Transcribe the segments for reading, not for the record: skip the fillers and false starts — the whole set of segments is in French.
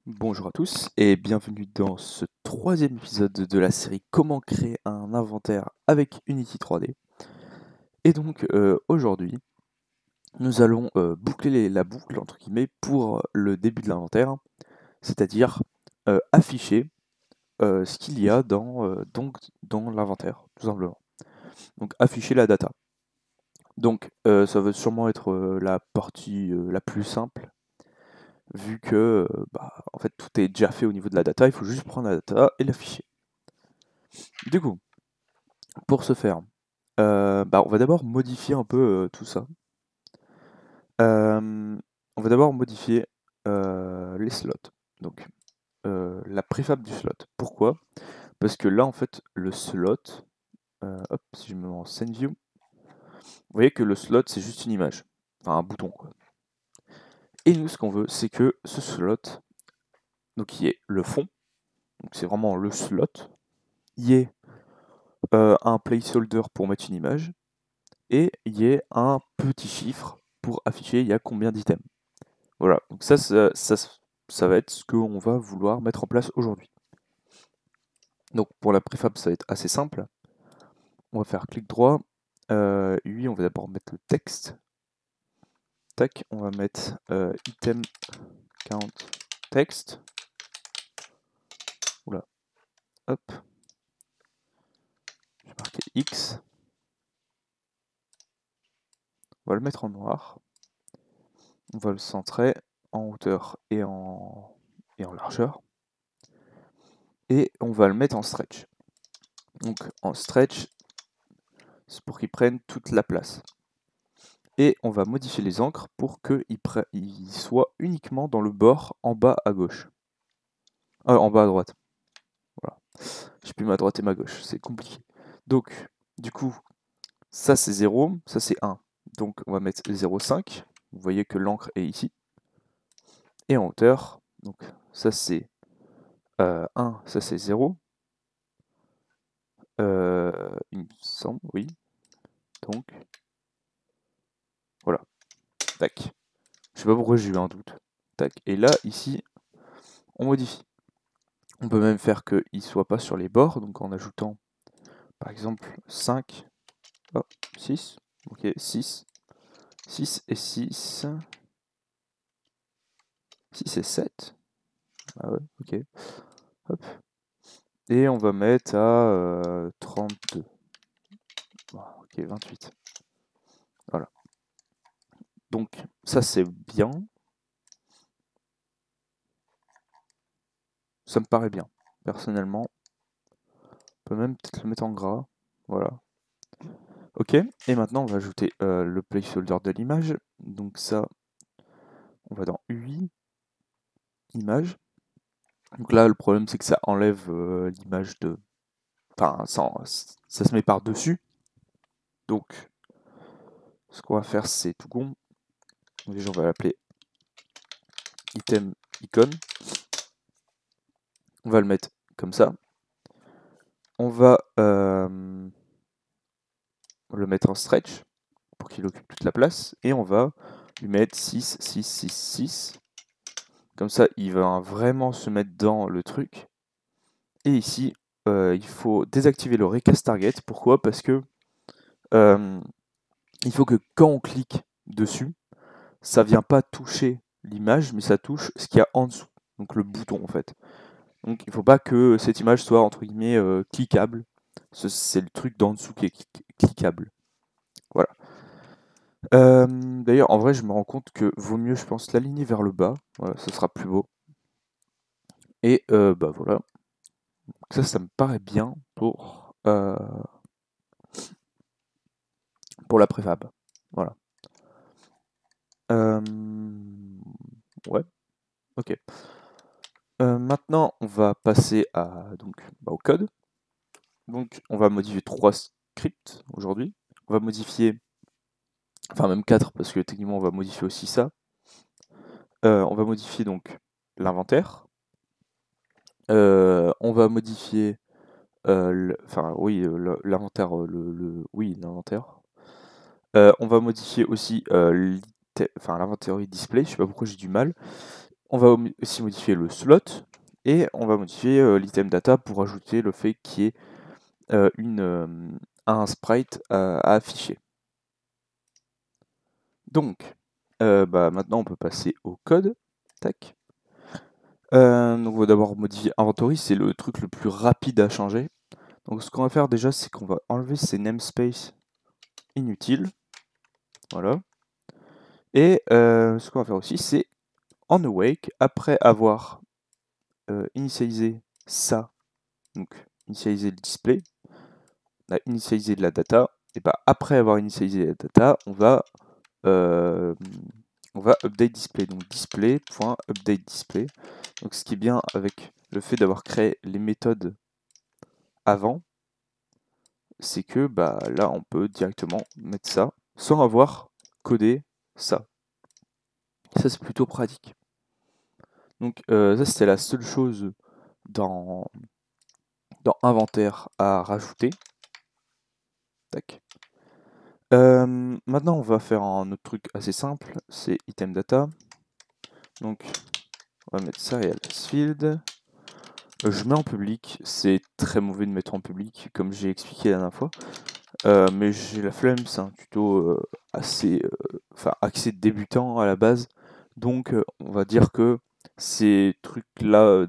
Bonjour à tous et bienvenue dans ce troisième épisode de la série Comment créer un inventaire avec Unity 3D. Et donc aujourd'hui, nous allons boucler la boucle entre guillemets pour le début de l'inventaire, c'est-à-dire afficher ce qu'il y a dans l'inventaire, tout simplement. Donc afficher la data. Donc ça va sûrement être la partie la plus simple vu que en fait tout est déjà fait au niveau de la data, il faut juste prendre la data et l'afficher. Du coup, pour ce faire, on va d'abord modifier un peu tout ça. On va d'abord modifier les slots. Donc, la préfab du slot. Pourquoi? Parce que là, en fait, le slot, hop, si je me mets en scene view, vous voyez que le slot, c'est juste une image. Enfin, un bouton, quoi. Et nous, ce qu'on veut, c'est que ce slot, donc qui est le fond, donc c'est vraiment le slot, y ait un placeholder pour mettre une image, et il y ait un petit chiffre pour afficher il y a combien d'items. Voilà, donc ça va être ce qu'on va vouloir mettre en place aujourd'hui. Donc pour la préfab, ça va être assez simple. On va faire clic droit. UI, on va d'abord mettre le texte. Tac, on va mettre item count text. Oula, hop. Je vais marquer X. On va le mettre en noir. On va le centrer en hauteur et en largeur. Et on va le mettre en stretch. Donc en stretch, c'est pour qu'il prenne toute la place. Et on va modifier les encres pour qu'il soit uniquement dans le bord en bas à gauche. En bas à droite. Voilà. J'ai plus ma droite et ma gauche, c'est compliqué. Donc, du coup, ça c'est 0, ça c'est 1. Donc on va mettre 0,5. Vous voyez que l'encre est ici. Et en hauteur, donc ça c'est 1, ça c'est 0. Il me semble, oui. Donc, voilà. Tac. Je sais pas pourquoi j'ai eu un doute. Tac. Et là, ici, on modifie. On peut même faire qu'il ne soit pas sur les bords, donc en ajoutant par exemple 5, oh, 6, ok, 6, 6 et 6, 6 et 7, ah ouais, ok, hop, et on va mettre à 32, ok, 28, voilà. Donc ça c'est bien, ça me paraît bien, personnellement. On peut même peut-être le mettre en gras, voilà. Ok, et maintenant on va ajouter le placeholder de l'image, donc ça, on va dans UI, image. Donc là, le problème, c'est que ça enlève l'image de... Enfin, ça se met par-dessus. Donc, ce qu'on va faire, c'est tout con. Déjà, on va l'appeler item icon. On va le mettre comme ça. On va le mettre en stretch pour qu'il occupe toute la place. Et on va lui mettre 6, 6, 6, 6. Comme ça, il va vraiment se mettre dans le truc. Et ici, il faut désactiver le recast target. Pourquoi? Parce que il faut que quand on clique dessus, ça vient pas toucher l'image, mais ça touche ce qu'il y a en dessous, donc le bouton en fait. Donc il ne faut pas que cette image soit entre guillemets cliquable. C'est le truc d'en dessous qui est cliquable. Voilà. D'ailleurs, en vrai, je me rends compte que vaut mieux, je pense, l'aligner vers le bas. Voilà, ce sera plus beau. Et voilà. Donc ça me paraît bien pour la préfab. Voilà. Ouais, ok. Maintenant, on va passer au code. Donc, on va modifier 3 scripts aujourd'hui. On va modifier, enfin même 4 parce que techniquement, on va modifier aussi ça. On va modifier donc l'inventaire. On va modifier, l'inventaire, oui, l'inventaire. On va modifier aussi l'inventory display. Je sais pas pourquoi j'ai du mal. On va aussi modifier le slot et on va modifier l'item data pour ajouter le fait qu'il y ait un sprite à afficher. Donc, maintenant on peut passer au code. Tac. Donc on va d'abord modifier inventory, c'est le truc le plus rapide à changer. Donc ce qu'on va faire déjà, c'est qu'on va enlever ces namespaces inutiles. Voilà. Et ce qu'on va faire aussi, c'est en awake, après avoir initialisé ça, donc initialiser le display, on a initialisé de la data, et après avoir initialisé la data, on va update display, donc display.update display. Donc ce qui est bien avec le fait d'avoir créé les méthodes avant, c'est que là on peut directement mettre ça sans avoir codé ça. Ça c'est plutôt pratique. Donc ça c'était la seule chose dans inventaire à rajouter. Tac. Maintenant on va faire un autre truc assez simple, c'est item data. Donc on va mettre serial field. Je mets en public, c'est très mauvais de mettre en public, comme j'ai expliqué la dernière fois. Mais j'ai la flemme, c'est un tuto assez axé débutant à la base. Donc on va dire que ces trucs-là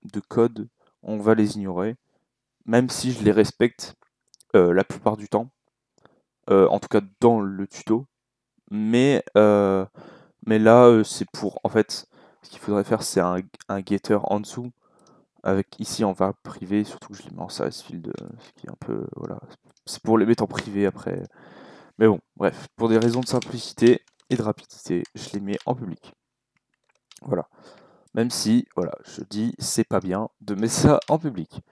de code, on va les ignorer, même si je les respecte la plupart du temps. En tout cas dans le tuto. Mais là, c'est pour... En fait, ce qu'il faudrait faire, c'est un getter en dessous avec ici en variable privée, surtout que je les mets en service field, ce qui est un peu, voilà, c'est pour les mettre en privé après. Mais bon, bref, pour des raisons de simplicité et de rapidité, je les mets en public. Voilà. Même si, voilà, je dis, c'est pas bien de mettre ça en public.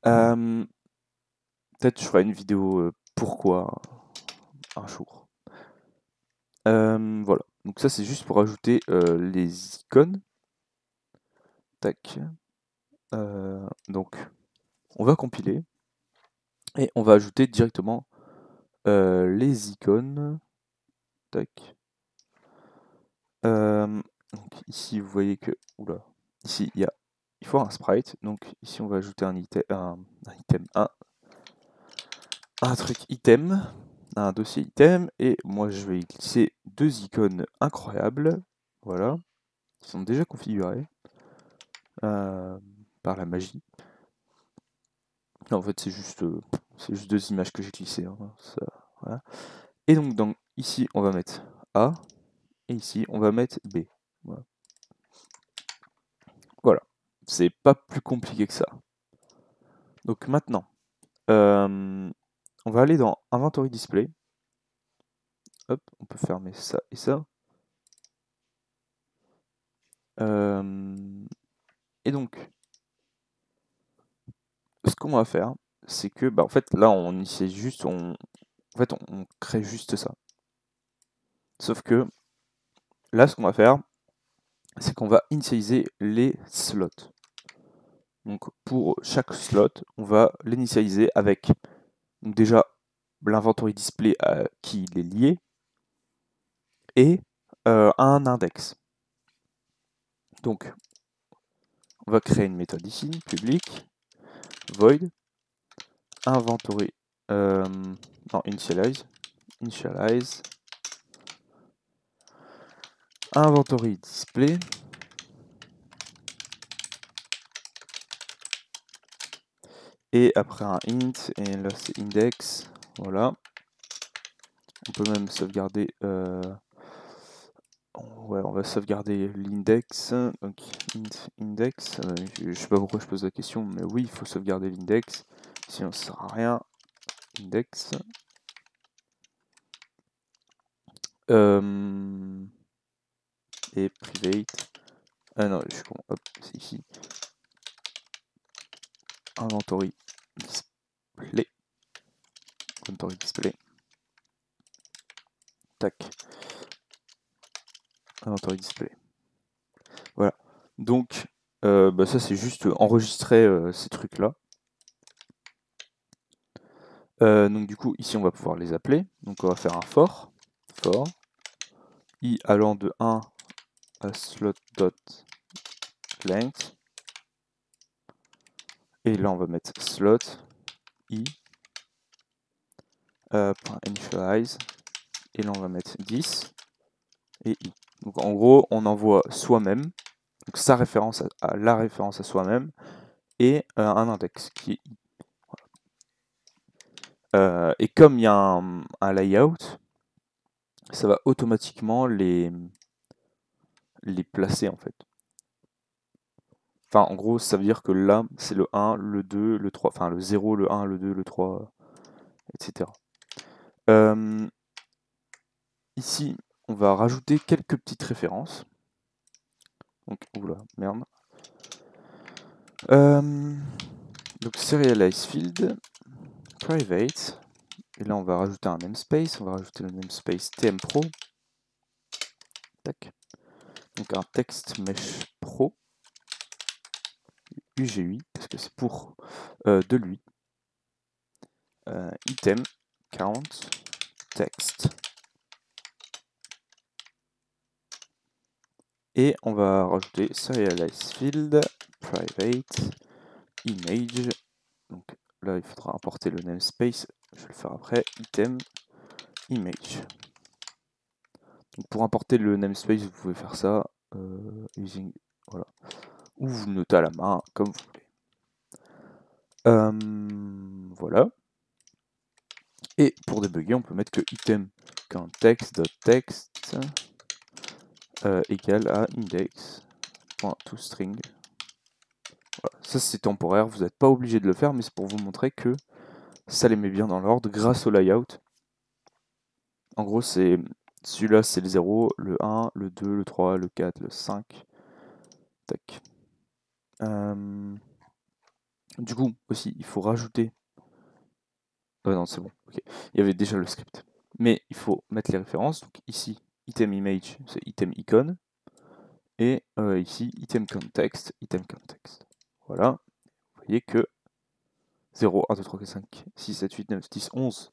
Peut-être je ferai une vidéo pourquoi un jour. Voilà. Donc ça, c'est juste pour ajouter les icônes. Tac. Donc, on va compiler et on va ajouter directement les icônes. Tac. Donc ici, vous voyez que, oula, ici il faut un sprite. Donc ici, on va ajouter un truc item, un dossier item, et moi je vais glisser deux icônes incroyables. Voilà, qui sont déjà configurées par la magie. Non, en fait, c'est juste deux images que j'ai glissées. Hein, ça, voilà. Et donc, ici, on va mettre A, et ici, on va mettre B. Voilà. C'est pas plus compliqué que ça. Donc maintenant, on va aller dans Inventory Display. Hop, on peut fermer ça et ça. Et donc, ce qu'on va faire, c'est que, en fait, là, on crée juste ça. Sauf que, là, ce qu'on va faire, c'est qu'on va initialiser les slots. Donc, pour chaque slot, on va l'initialiser avec, donc déjà, l'inventory display à qui il est lié, et un index. Donc, on va créer une méthode ici, public, void, inventory, initialize, inventory display, et après un int, et là c'est index, voilà. On peut même sauvegarder, ouais, on va sauvegarder l'index, donc index, je sais pas pourquoi je pose la question, mais oui, il faut sauvegarder l'index, sinon ça sert à rien, index. Et private, ah non, je suis con, hop, c'est ici, inventory display, tac, inventory display. Voilà. Donc, ça c'est juste enregistrer ces trucs-là. Donc du coup, ici on va pouvoir les appeler. Donc on va faire un for i allant de 1 à slot dot length. Et là, on va mettre slot i .initialize. Et là, on va mettre 10 et i. Donc en gros, on envoie soi-même, donc sa référence à la référence à soi-même, et un index qui est i. Et comme il y a un layout, ça va automatiquement les placer en fait. Enfin, en gros, ça veut dire que là, c'est le 1, le 2, le 3, enfin le 0, le 1, le 2, le 3, etc. Ici, on va rajouter quelques petites références. Donc, oula, merde. Donc, serialize field, private. Et là, on va rajouter un namespace. On va rajouter le namespace tmpro. Tac. Donc, un text mesh pro. UGUI, parce que c'est pour de lui. Item, count, text. Et on va rajouter serialize field, private, image. Donc là, il faudra importer le namespace. Je vais le faire après. Item, image. Donc pour importer le namespace, vous pouvez faire ça using, voilà, ou vous le notez à la main, comme vous voulez. Voilà. Et pour débugger, on peut mettre que item context.text égale à index.toString. Voilà. Ça c'est temporaire, vous n'êtes pas obligé de le faire, mais c'est pour vous montrer que ça les met bien dans l'ordre grâce au layout. En gros, c'est celui-là, c'est le 0, le 1, le 2, le 3, le 4, le 5. Tac. Du coup, aussi, il faut rajouter... non, c'est bon. Okay. Il y avait déjà le script. Mais il faut mettre les références. Donc ici, item image, c'est item icon. Et ici, item context, item context. Voilà. Vous voyez que 0, 1, 2, 3, 4, 5, 6, 7, 8, 9, 10, 11.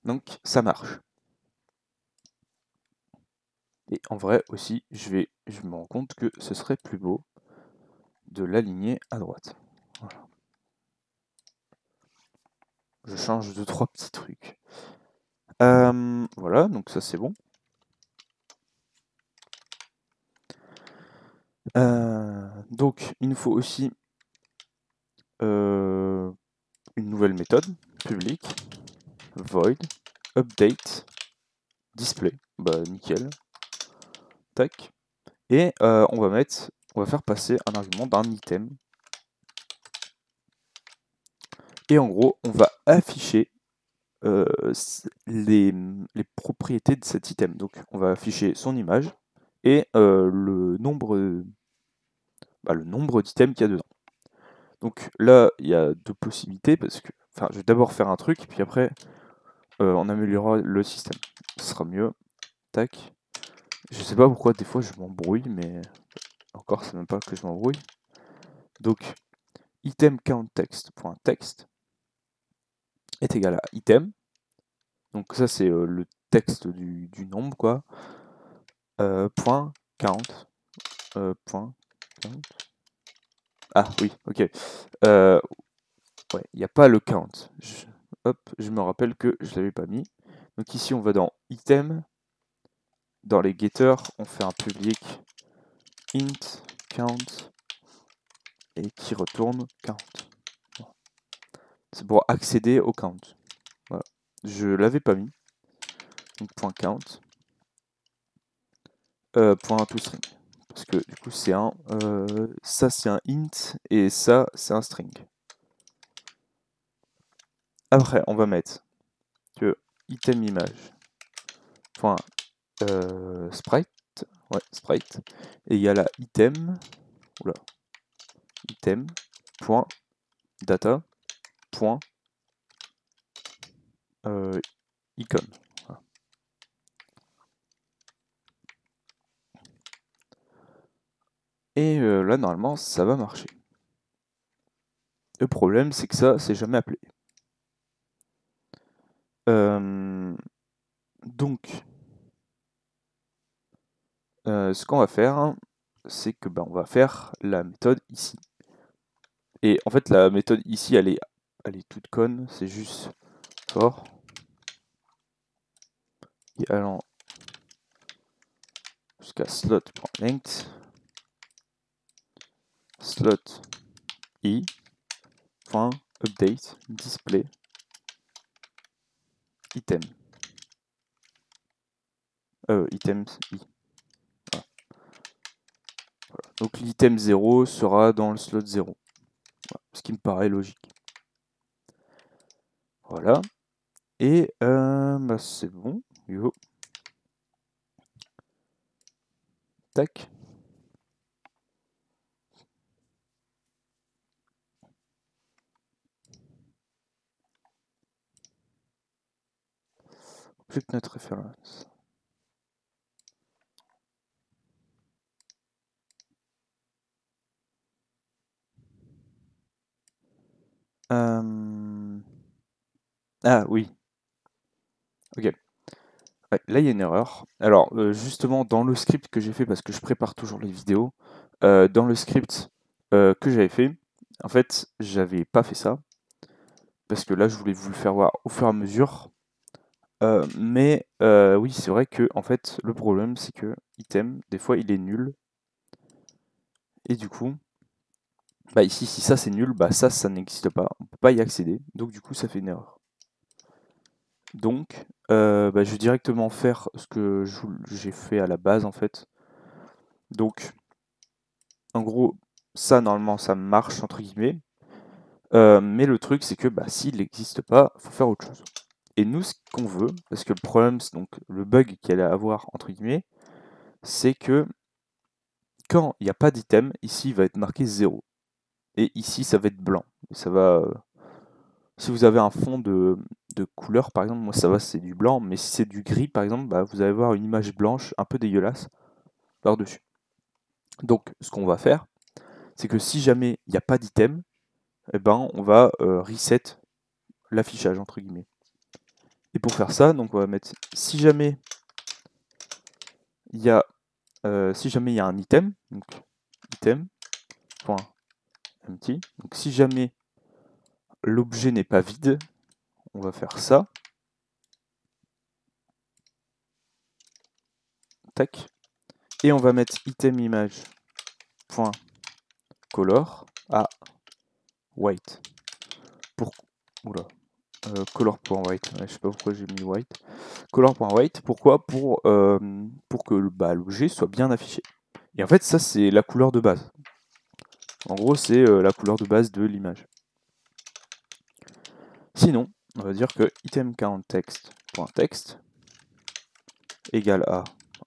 Donc, ça marche. Et en vrai aussi, je me rends compte que ce serait plus beau de l'aligner à droite. Voilà. Je change 2-3 petits trucs. Voilà, donc ça c'est bon. Donc il nous faut aussi une nouvelle méthode publique, void, update, display. Bah nickel. Tac. Et on va faire passer un argument d'un item. Et en gros, on va afficher les propriétés de cet item. Donc on va afficher son image et le nombre d'items qu'il y a dedans. Donc là, il y a deux possibilités, parce que, enfin, je vais d'abord faire un truc, puis après, on améliorera le système. Ce sera mieux. Tac. Je sais pas pourquoi, des fois, je m'embrouille, mais encore, c'est même pas que je m'embrouille. Donc, item count text.text est égal à item. Donc ça, c'est le texte du nombre, quoi. Point count. Point count. Ah oui, ok. Ouais, il n'y a pas le count. Hop, je me rappelle que je ne l'avais pas mis. Donc ici, on va dans item. Dans les getters, on fait un public int count et qui retourne count. C'est pour accéder au count. Voilà. Je l'avais pas mis. Donc point count. Point toString. Parce que du coup, c'est un. Ça, c'est un int et ça, c'est un string. Après, on va mettre que item image. Point sprite. Ouais, sprite. Et il y a la item. Oula. Item. Point data. Point icon. Voilà. Et là, normalement, ça va marcher. Le problème, c'est que ça, c'est jamais appelé. Donc, ce qu'on va faire, c'est que bah, on va faire la méthode ici. Et en fait, la méthode ici, elle est toute conne, c'est juste for et allant jusqu'à slot.length slot i.update display item items i. Voilà. Donc l'item 0 sera dans le slot 0. Voilà. Ce qui me paraît logique. Voilà. Et bah, c'est bon. Yo. Tac. Object not reference. Ah oui. Ok. Ouais, là, il y a une erreur. Alors, justement, dans le script que j'ai fait, parce que je prépare toujours les vidéos, dans le script que j'avais fait, en fait, j'avais pas fait ça, parce que là, je voulais vous le faire voir au fur et à mesure. Mais oui, c'est vrai que, en fait, le problème, c'est que item, des fois, il est nul. Et du coup, bah ici, si ça c'est nul, bah ça n'existe pas. On peut pas y accéder. Donc, du coup, ça fait une erreur. Donc, bah, je vais directement faire ce que j'ai fait à la base, en fait. Donc, en gros, ça, normalement, ça marche, entre guillemets. Mais le truc, c'est que bah, s'il n'existe pas, il faut faire autre chose. Et nous, ce qu'on veut, parce que le problème, c'est donc le bug qu'il allait avoir, entre guillemets, c'est que quand il n'y a pas d'item, ici, il va être marqué 0. Et ici, ça va être blanc. Et ça va... si vous avez un fond de couleur, par exemple, moi, ça va, c'est du blanc. Mais si c'est du gris, par exemple, bah, vous allez avoir une image blanche un peu dégueulasse par-dessus. Donc, ce qu'on va faire, c'est que si jamais il n'y a pas d'item, eh ben, on va reset l'affichage, entre guillemets. Et pour faire ça, donc on va mettre si jamais il y a un item, donc item.empty. Donc si jamais l'objet n'est pas vide, on va faire ça. Tac. Et on va mettre itemImage.color à white. Pour color.white. Ouais, je sais pas pourquoi j'ai mis white. Color.white, pourquoi pour que bah, l'objet soit bien affiché. Et en fait, ça, c'est la couleur de base. En gros, c'est la couleur de base de l'image. Sinon, on va dire que itemCountText.text égale à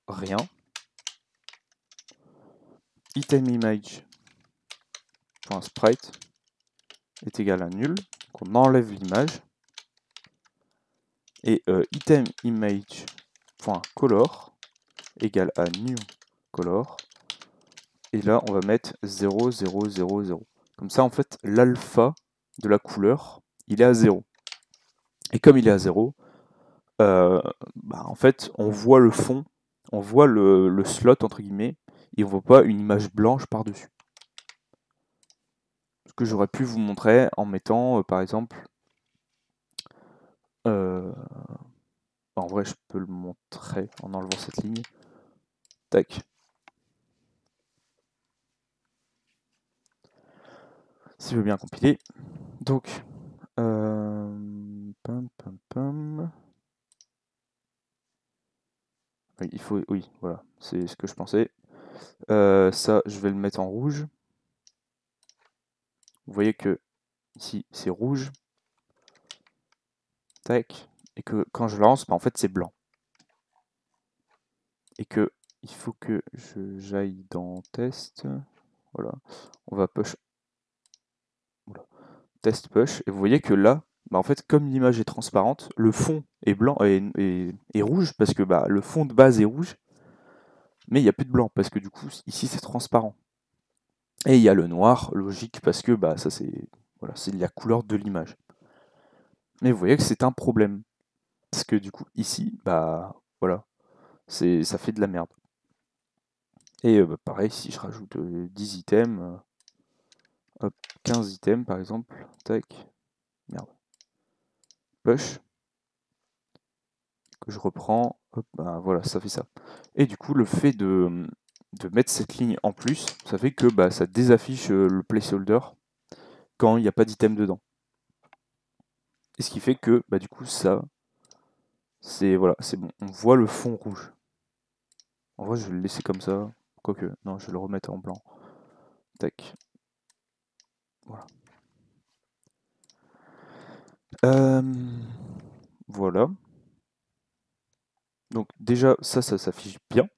rien. ItemImage.sprite est égal à nul. Donc on enlève l'image. Et itemImage.color égale à newColor. Et là, on va mettre 0, 0, 0, 0. Comme ça, en fait, l'alpha de la couleur, il est à 0. Et comme il est à 0, bah, en fait, on voit le fond, on voit le slot, entre guillemets, et on voit pas une image blanche par-dessus. Ce que j'aurais pu vous montrer en mettant, par exemple, en vrai, je peux le montrer en enlevant cette ligne. Tac. Si je veux bien compiler. Donc, oui, il faut, oui, voilà, c'est ce que je pensais. Ça, je vais le mettre en rouge. Vous voyez que ici, c'est rouge. Tac. Et que quand je lance, bah, en fait, c'est blanc. Et que il faut que j'aille dans test. Voilà. On va push. Voilà. Test push. Et vous voyez que là, bah, en fait, comme l'image est transparente, le fond est blanc et rouge parce que bah, le fond de base est rouge. Mais il n'y a plus de blanc parce que du coup, ici, c'est transparent. Et il y a le noir, logique, parce que bah, ça, c'est voilà, la couleur de l'image. Mais vous voyez que c'est un problème. Parce que du coup, ici, bah voilà, ça fait de la merde. Et bah, pareil, si je rajoute 10 items, hop, 15 items par exemple, tac, merde, push, que je reprends, hop, bah, voilà, ça fait ça. Et du coup, le fait de mettre cette ligne en plus, ça fait que bah, ça désaffiche le placeholder quand il n'y a pas d'item dedans. Et ce qui fait que bah, du coup, ça, c'est voilà, c'est bon, on voit le fond rouge. En vrai, je vais le laisser comme ça, quoique, non, je vais le remettre en blanc. Tac, voilà. Voilà. Donc déjà, ça s'affiche bien.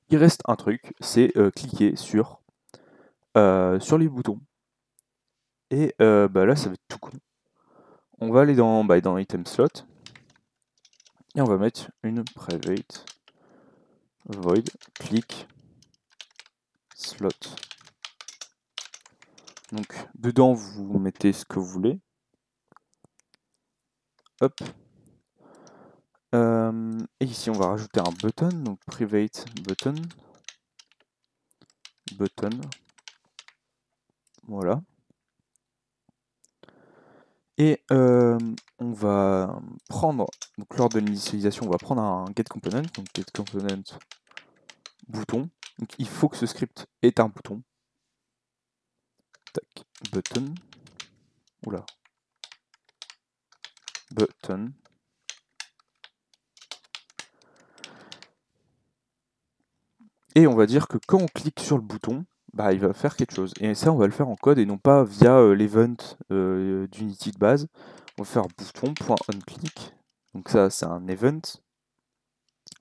Il reste un truc, c'est cliquer sur les boutons. Et bah là, ça va être tout con. On va aller dans Item Slot. Et on va mettre une Private Void Click Slot. Donc dedans, vous mettez ce que vous voulez. Hop. Et ici, on va rajouter un button. Donc Private Button. Button. Voilà. Et on va prendre, donc lors de l'initialisation, on va prendre un getComponent, donc getComponent bouton. Donc il faut que ce script ait un bouton. Tac, button. Oula. Button. Et on va dire que quand on clique sur le bouton, bah, il va faire quelque chose. Et ça, on va le faire en code et non pas via l'event d'Unity de base. On va faire bouton.onClick. Donc ça, c'est un event.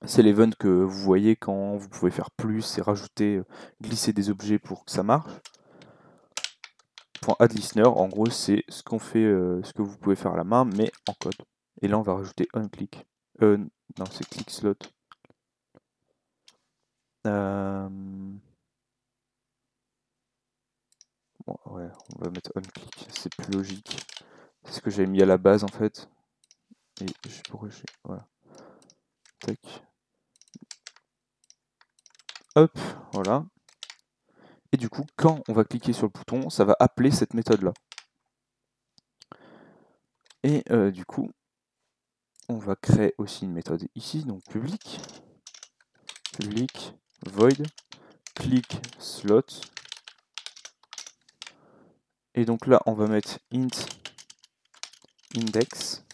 C'est l'event que vous voyez quand vous pouvez faire plus et rajouter, glisser des objets pour que ça marche. .addListener, en gros, c'est ce qu'on fait, ce que vous pouvez faire à la main, mais en code. Et là, on va rajouter onClick. Non, c'est clickSlot. Bon, ouais, on va mettre onClick, c'est plus logique. C'est ce que j'avais mis à la base en fait. Et je pourrais. Voilà. Tac. Hop, voilà. Et du coup, quand on va cliquer sur le bouton, ça va appeler cette méthode-là. Et du coup, on va créer aussi une méthode ici, donc public void click slot. Et donc là, on va mettre int index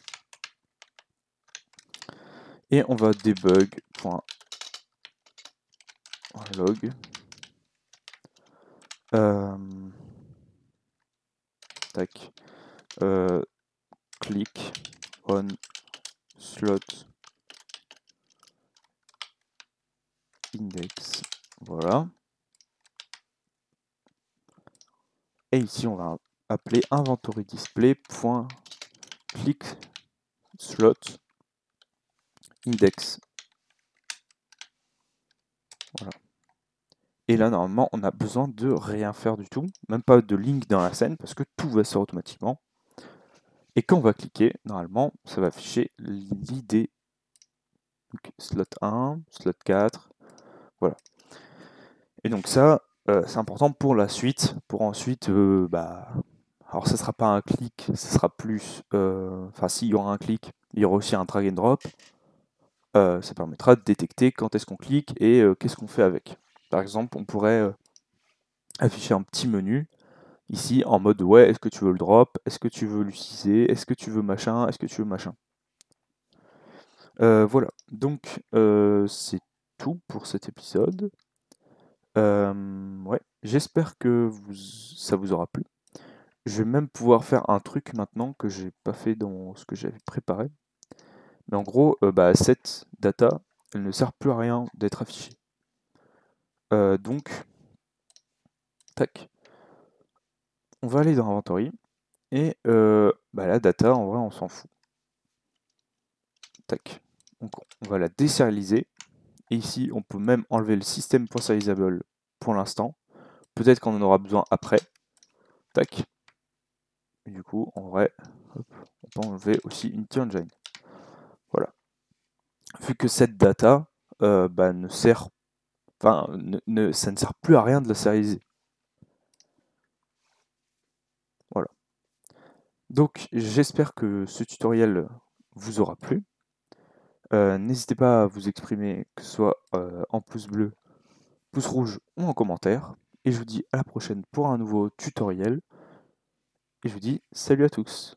et on va debug.log tac click on slot index, voilà. Et ici, on va appeler inventory display.click slot index. Voilà. Et là, normalement, on a besoin de rien faire du tout, même pas de link dans la scène, parce que tout va se faire automatiquement. Et quand on va cliquer, normalement, ça va afficher l'ID. Donc, slot 1, slot 4, voilà. Et donc ça, c'est important pour la suite, pour ensuite, alors ça sera pas un clic, ça sera plus, enfin s'il y aura un clic, il y aura aussi un drag and drop. Ça permettra de détecter quand est-ce qu'on clique et qu'est-ce qu'on fait avec. Par exemple, on pourrait afficher un petit menu ici en mode ouais, est-ce que tu veux le drop, est-ce que tu veux l'utiliser, est-ce que tu veux machin, est-ce que tu veux machin. Voilà, donc c'est tout pour cet épisode. Ouais, j'espère que ça vous aura plu. Je vais même pouvoir faire un truc maintenant que j'ai pas fait dans ce que j'avais préparé. Mais en gros, cette data, elle ne sert plus à rien d'être affichée. Donc, tac, on va aller dans Inventory et la data, en vrai, on s'en fout. Tac, donc on va la désérialiser. Et ici, on peut même enlever le système.serializable pour l'instant. Peut-être qu'on en aura besoin après. Tac. Et du coup, en vrai, hop, on peut enlever aussi une engine. Voilà. Vu que cette data ne sert Enfin, ça ne sert plus à rien de la sérialiser. Voilà. Donc, j'espère que ce tutoriel vous aura plu. N'hésitez pas à vous exprimer, que ce soit en pouce bleu, pouce rouge ou en commentaire. Et je vous dis à la prochaine pour un nouveau tutoriel. Et je vous dis salut à tous.